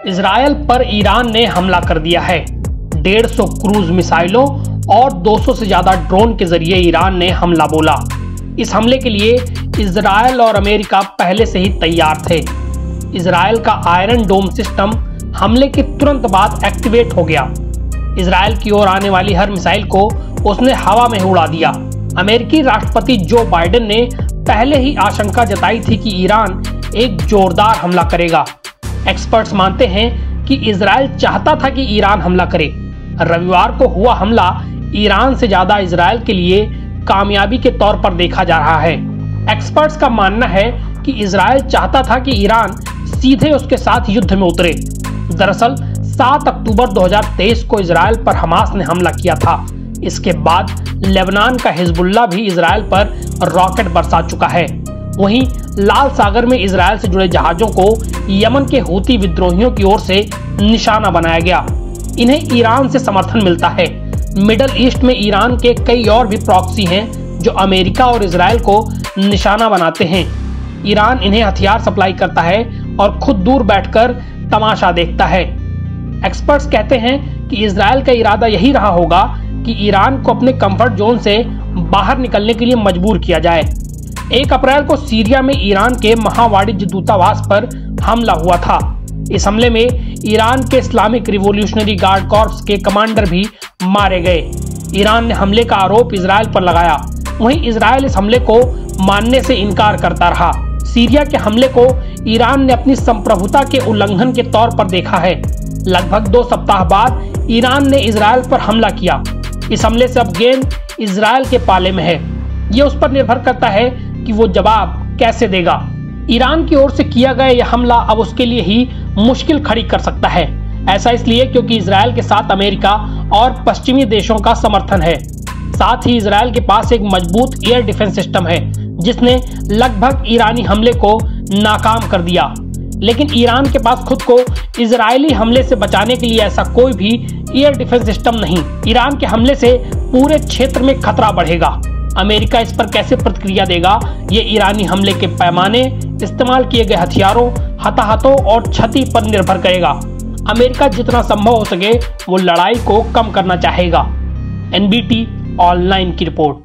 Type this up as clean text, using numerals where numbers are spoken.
Israel पर Iran ने हमला कर दिया है। 150 क्रूज मिसाइलों और 200 से ज्यादा ड्रोन के जरिए ईरान ने हमला बोला। इस हमले के लिए इजरायल और अमेरिका पहले से ही तैयार थे। इजरायल का आयरन डोम सिस्टम हमले के तुरंत बाद एक्टिवेट हो गया। इजरायल की ओर आने वाली हर मिसाइल को उसने हवा में उड़ा दिया। अमेरिकी राष्ट्रपति जो बाइडेन ने पहले ही आशंका जताई थी कि ईरान एक जोरदार हमला करेगा। एक्सपर्ट्स मानते हैं कि इजरायल चाहता था कि ईरान हमला करे। रविवार को हुआ हमला ईरान से ज्यादा इजरायल के लिए कामयाबी के तौर पर देखा जा रहा है। एक्सपर्ट्स का मानना है कि इजरायल चाहता था कि ईरान सीधे उसके साथ युद्ध में उतरे। दरअसल 7 अक्टूबर 2023 को इजरायल पर हमास ने हमला किया था। इसके बाद लेबनान का हिजबुल्लाह भी इजरायल पर रॉकेट बरसा चुका है। वहीं लाल सागर में इजरायल से जुड़े जहाजों को यमन के हूती विद्रोहियों की ओर से निशाना बनाया गया। इन्हें ईरान से समर्थन मिलता है। मिडल ईस्ट में ईरान के कई और भी प्रॉक्सी हैं जो अमेरिका और इजरायल को निशाना बनाते हैं। ईरान इन्हें हथियार सप्लाई करता है और खुद दूर बैठकर तमाशा देखता है। एक्सपर्ट्स कहते हैं कि इजरायल का इरादा यही रहा होगा कि ईरान को अपने कंफर्ट जोन से बाहर निकलने के लिए मजबूर किया जाए। 1 अप्रैल को सीरिया में ईरान के महावाणिज्य दूतावास पर हमला हुआ था। इस हमले में ईरान के इस्लामिक रिवॉल्यूशनरी गार्ड कॉर्प्स के कमांडर भी मारे गए। ईरान ने हमले का आरोप इजरायल पर लगाया। वहीं इजरायल इस हमले को मानने से इनकार करता रहा। सीरिया के हमले को ईरान ने अपनी संप्रभुता के उल्लंघन के तौर पर देखा है। लगभग 2 सप्ताह बाद ईरान ने इजरायल पर हमला किया। इस हमले से अब गेंद इजरायल के पाले में है। ये उस पर निर्भर करता है कि वो जवाब कैसे देगा। ईरान की ओर से किया गया यह हमला अब उसके लिए ही मुश्किल खड़ी कर सकता है। ऐसा इसलिए क्योंकि इजरायल के साथ अमेरिका और पश्चिमी देशों का समर्थन है। साथ ही इजरायल के पास एक मजबूत एयर डिफेंस सिस्टम है जिसने लगभग ईरानी हमले को नाकाम कर दिया। लेकिन ईरान के पास खुद को इजरायली हमले से बचाने के लिए ऐसा कोई भी एयर डिफेंस सिस्टम नहीं। ईरान के हमले से पूरे क्षेत्र में खतरा बढ़ेगा। अमेरिका इस पर कैसे प्रतिक्रिया देगा, ये ईरानी हमले के पैमाने, इस्तेमाल किए गए हथियारों, हताहतों और क्षति पर निर्भर करेगा। अमेरिका जितना संभव हो सके वो लड़ाई को कम करना चाहेगा। NBT ऑनलाइन की रिपोर्ट।